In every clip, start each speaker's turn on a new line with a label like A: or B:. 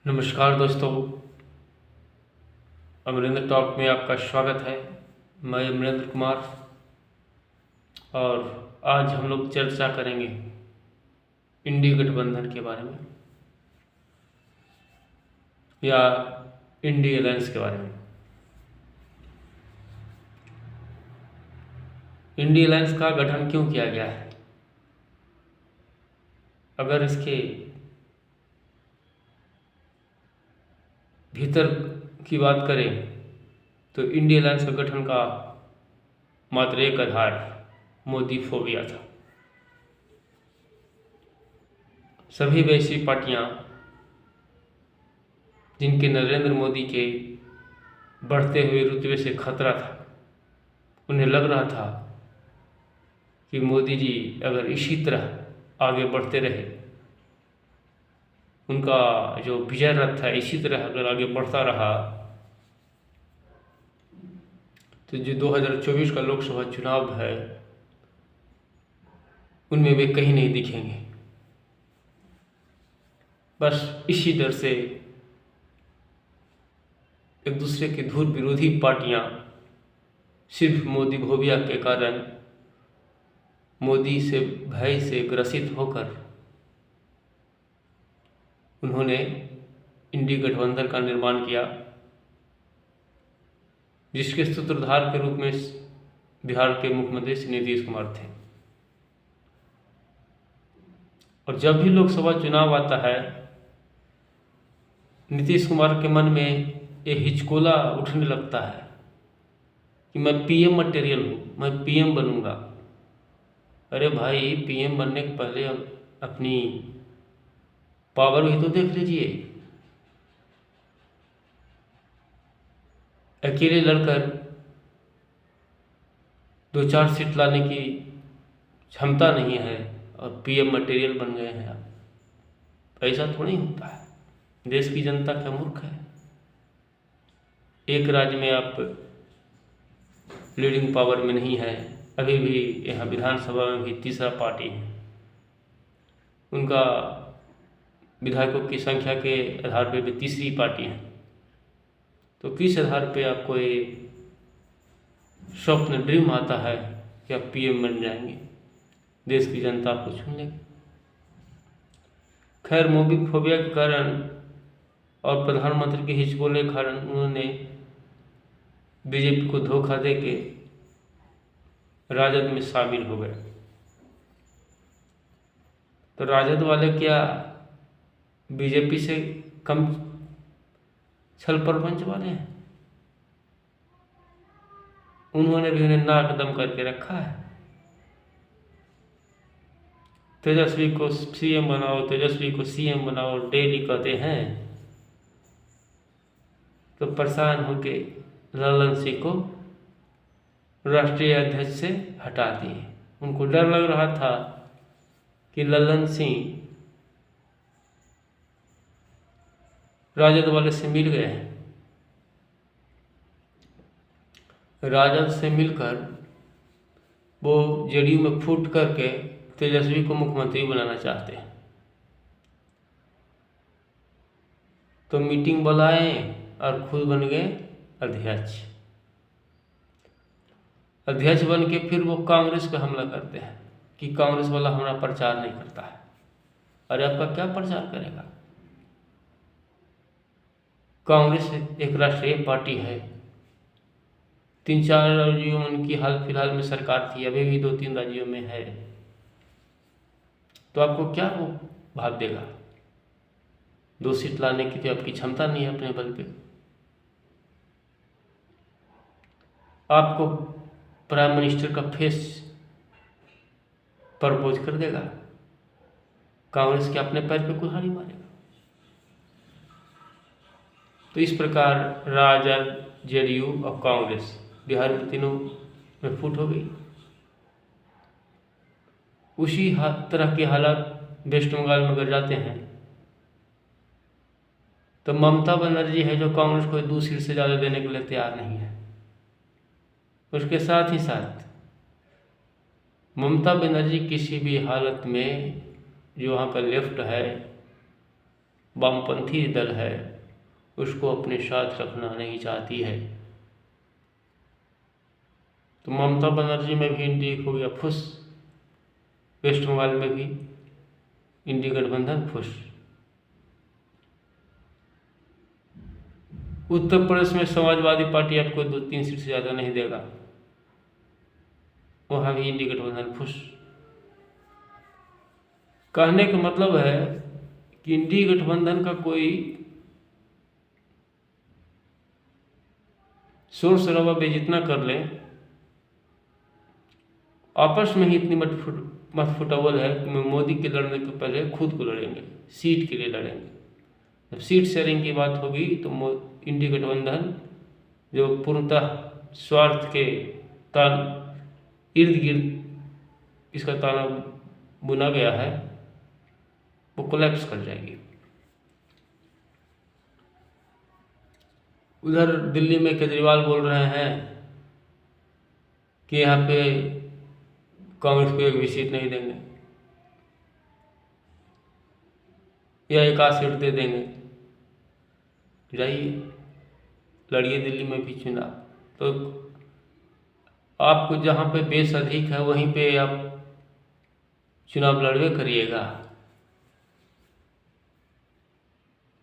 A: नमस्कार दोस्तों, अमरिंदर टॉक में आपका स्वागत है। मैं अमरिंदर कुमार और आज हम लोग चर्चा करेंगे इंडी गठबंधन के बारे में या इंडी अलायंस के बारे में। इंडी अलायंस का गठन क्यों किया गया है? अगर इसके भीतर की बात करें तो इंडी अलायंस का गठन का मात्र एक आधार मोदी फोबिया था। सभी वैसी पार्टियां जिनके नरेंद्र मोदी के बढ़ते हुए रुतबे से खतरा था, उन्हें लग रहा था कि मोदी जी अगर इसी तरह आगे बढ़ते रहे, उनका जो विजय रथ है इसी तरह अगर आगे बढ़ता रहा, तो जो 2024 का लोकसभा चुनाव है उनमें वे कहीं नहीं दिखेंगे। बस इसी डर से एक दूसरे की धुर विरोधी पार्टियां सिर्फ मोदी फोबिया के कारण, मोदी से भय से ग्रसित होकर उन्होंने इंडी गठबंधन का निर्माण किया, जिसके सूत्रधार के रूप में बिहार के मुख्यमंत्री श्री नीतीश कुमार थे। और जब भी लोकसभा चुनाव आता है, नीतीश कुमार के मन में एक हिचकोला उठने लगता है कि मैं पीएम मटेरियल हूँ, मैं पीएम बनूंगा। अरे भाई, पीएम बनने के पहले अपनी पावर भी तो देख लीजिए। अकेले लड़कर 2-4 सीट लाने की क्षमता नहीं है और पीएम मटेरियल बन गए हैं आप। ऐसा थोड़ी होता है। देश की जनता क्या मूर्ख है? एक राज्य में आप लीडिंग पावर में नहीं है। अभी भी यहाँ विधानसभा में भी तीसरा पार्टी है, उनका विधायकों की संख्या के आधार पर भी तीसरी पार्टी है। तो किस आधार पे आपको ये स्वप्न ड्रीम आता है कि आप पीएम बन जाएंगे, देश की जनता आपको चुन लेगी? खैर, मोदी फोबिया के कारण और प्रधानमंत्री के हिचकोले के कारण उन्होंने बीजेपी को धोखा देके राजद में शामिल हो गए। तो राजद वाले क्या बीजेपी से कम छल प्रपंच वाले हैं? उन्होंने भी उन्हें नाक दम करके रखा है। तेजस्वी को सीएम बनाओ, तेजस्वी को सीएम बनाओ डेली कहते हैं, तो परेशान होके ललन सिंह को राष्ट्रीय अध्यक्ष से हटा दिए। उनको डर लग रहा था कि ललन सिंह राजद वाले से मिल गए हैं, राजद से मिलकर वो जेडीयू में फूट करके तेजस्वी को मुख्यमंत्री बनाना चाहते हैं। तो मीटिंग बुलाए और खुद बन गए अध्यक्ष। अध्यक्ष बन के फिर वो कांग्रेस पे हमला करते हैं कि कांग्रेस वाला हमारा प्रचार नहीं करता है। अरे आपका क्या प्रचार करेगा? कांग्रेस एक राष्ट्रीय पार्टी है। 3-4 राज्यों में उनकी हाल फिलहाल में सरकार थी, अभी भी 2-3 राज्यों में है। तो आपको क्या वो भाग देगा? 2 सीट लाने की तो आपकी क्षमता नहीं है अपने बल पे। आपको प्राइम मिनिस्टर का फेस प्रपोज कर देगा, कांग्रेस के अपने पैर पे कुल्हाड़ी मारेगा। तो इस प्रकार राजद, जेडीयू और कांग्रेस बिहार में तीनों में फूट हो गई। उसी तरह के हालात वेस्ट बंगाल में अगर जाते हैं तो ममता बनर्जी है जो कांग्रेस को 2 सीट से ज़्यादा देने के लिए तैयार नहीं है। उसके साथ ही साथ ममता बनर्जी किसी भी हालत में जो वहाँ का लेफ्ट है वामपंथी दल है उसको अपने साथ रखना नहीं चाहती है। तो ममता बनर्जी में भी इंडी हो गया फुस, वेस्ट बंगाल में भी इंडी गठबंधन फुस। उत्तर प्रदेश में समाजवादी पार्टी आपको 2-3 सीट से ज़्यादा नहीं देगा, वहाँ भी इंडी गठबंधन फुस। कहने का मतलब है कि इंडी गठबंधन का कोई शोर शराबा बेजितना कर ले, आपस में ही इतनी मतफुटावल है कि मोदी के लड़ने के पहले खुद को लड़ेंगे, सीट के लिए लड़ेंगे। जब सीट शेयरिंग की बात होगी तो इंडी गठबंधन जो पूर्णतः स्वार्थ के ताल इर्द गिर्द इसका ताना बुना गया है वो कोलैप्स कर जाएगी। उधर दिल्ली में केजरीवाल बोल रहे हैं कि यहाँ पे कांग्रेस को एक भी सीट नहीं देंगे या एक आध सीट दे देंगे। जाइए लड़िए दिल्ली में भी चुनाव, तो आपको जहाँ पे बेस अधिक है वहीं पे आप चुनाव लड़वे करिएगा,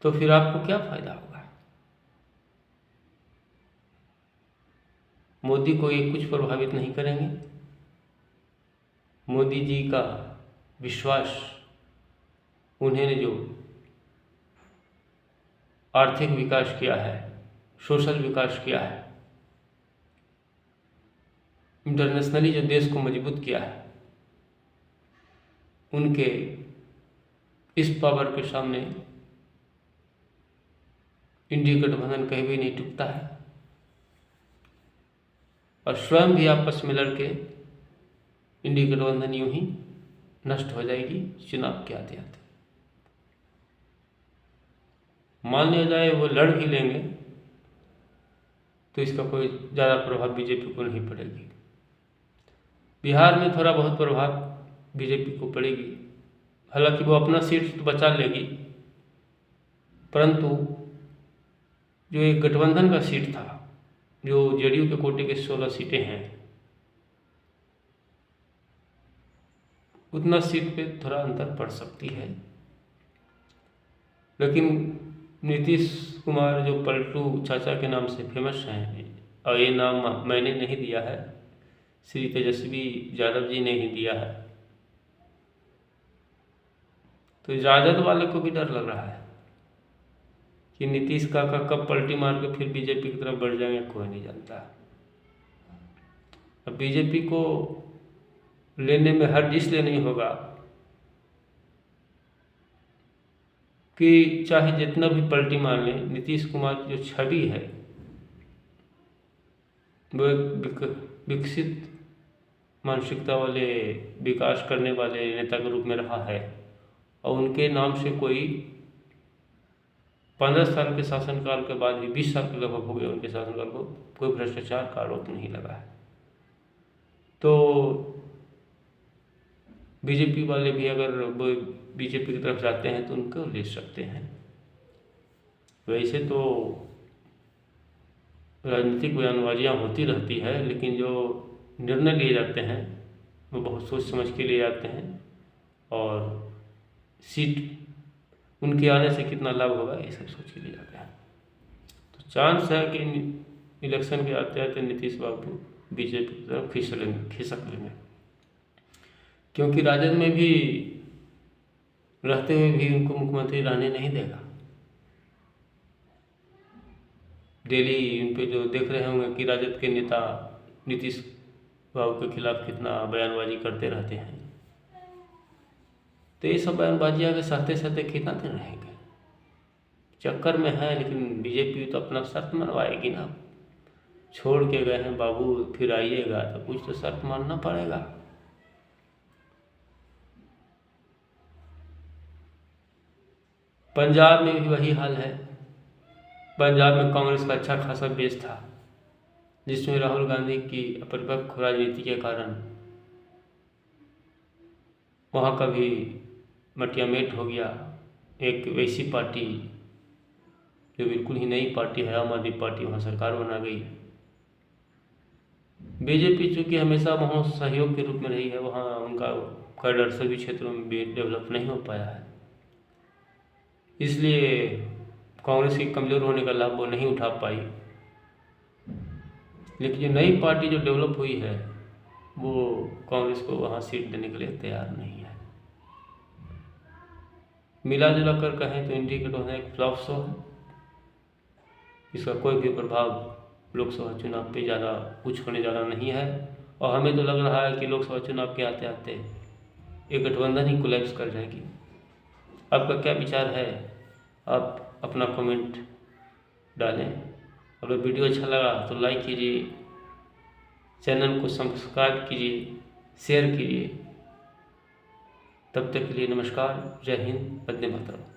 A: तो फिर आपको क्या फायदा होगा। मोदी को ये कुछ प्रभावित नहीं करेंगे। मोदी जी का विश्वास, उन्होंने जो आर्थिक विकास किया है, सोशल विकास किया है, इंटरनेशनली जो देश को मजबूत किया है, उनके इस पावर के सामने इंडी गठबंधन कहीं भी नहीं टूटता है और स्वयं भी आपस में लड़के इंडी गठबंधन यूं ही नष्ट हो जाएगी चुनाव के आते आते। मान लिया जाए वो लड़ भी लेंगे तो इसका कोई ज़्यादा प्रभाव बीजेपी को नहीं पड़ेगी। बिहार में थोड़ा बहुत प्रभाव बीजेपी को पड़ेगी, हालांकि वो अपना सीट तो बचा लेगी, परंतु जो एक गठबंधन का सीट था, जो जेडीयू के कोटे के 16 सीटें हैं, उतना सीट पे थोड़ा अंतर पड़ सकती है। लेकिन नीतीश कुमार जो पलटू चाचा के नाम से फेमस हैं, और ये नाम मैंने नहीं दिया है, श्री तेजस्वी यादव जी ने ही दिया है, तो राजद वाले को भी डर लग रहा है कि नीतीश काका कब पलटी मार के फिर बीजेपी की तरफ बढ़ जाएंगे, कोई नहीं जानता। अब बीजेपी को लेने में हर्ज इसलिए नहीं होगा कि चाहे जितना भी पलटी मार लें, नीतीश कुमार की जो छवि है वो एक विकसित मानसिकता वाले, विकास करने वाले नेता के रूप में रहा है, और उनके नाम से कोई 15 साल के शासनकाल के बाद भी 20 साल के लगभग हो गए उनके शासनकाल को, कोई भ्रष्टाचार का आरोप नहीं लगा है। तो बीजेपी वाले भी अगर वो बीजेपी की तरफ जाते हैं तो उनको ले सकते हैं। वैसे तो राजनीतिक बयानबाजियाँ होती रहती है, लेकिन जो निर्णय लिए जाते हैं वो बहुत सोच समझ के लिए जाते हैं, और सीट उनके आने से कितना लाभ होगा ये सब सोच के लिए जाते हैं। तो चांस है कि इलेक्शन के आते आते नीतीश बाबू बीजेपी की तरफ खिसक लेंगे, क्योंकि राजद में भी रहते हुए भी उनको मुख्यमंत्री रहने नहीं देगा। डेली उन पे जो देख रहे होंगे कि राजद के नेता नीतीश बाबू के खिलाफ कितना बयानबाजी करते रहते हैं, तो ये सब बयानबाजियाँ के सहते सहते कितना दिन रहेंगे, चक्कर में है। लेकिन बीजेपी तो अपना शर्त मनवाएगी ना, छोड़ के गए हैं बाबू फिर आइएगा तो कुछ तो शर्त मानना पड़ेगा। पंजाब में भी वही हाल है। पंजाब में कांग्रेस का अच्छा खासा बेस था, जिसमें राहुल गांधी की अपरिपक्व राजनीति के कारण वहाँ का भी मटियामेट हो गया, एक वैसी पार्टी जो बिल्कुल ही नई पार्टी है, आम आदमी पार्टी, वहाँ सरकार बना गई। बीजेपी चूँकि हमेशा वहाँ सहयोग के रूप में रही है, वहाँ उनका कैडर सभी क्षेत्रों में भी डेवलप नहीं हो पाया है, इसलिए कांग्रेस के कमज़ोर होने का लाभ वो नहीं उठा पाई। लेकिन जो नई पार्टी जो डेवलप हुई है वो कांग्रेस को वहाँ सीट देने के लिए तैयार नहीं है। मिला जुला कर कहें तो इंडिकेट होना एक फ्लॉप शो है, इसका कोई भी प्रभाव लोकसभा चुनाव पे ज़्यादा कुछ होने ज़्यादा नहीं है। और हमें तो लग रहा है कि लोकसभा चुनाव के आते आते ये गठबंधन ही कोलैप्स कर जाएगी। आपका क्या विचार है? आप अपना कमेंट डालें। अगर वीडियो अच्छा लगा तो लाइक कीजिए, चैनल को सब्सक्राइब कीजिए, शेयर कीजिए। तब तक के लिए नमस्कार, जय हिंद, वंदे मातरम।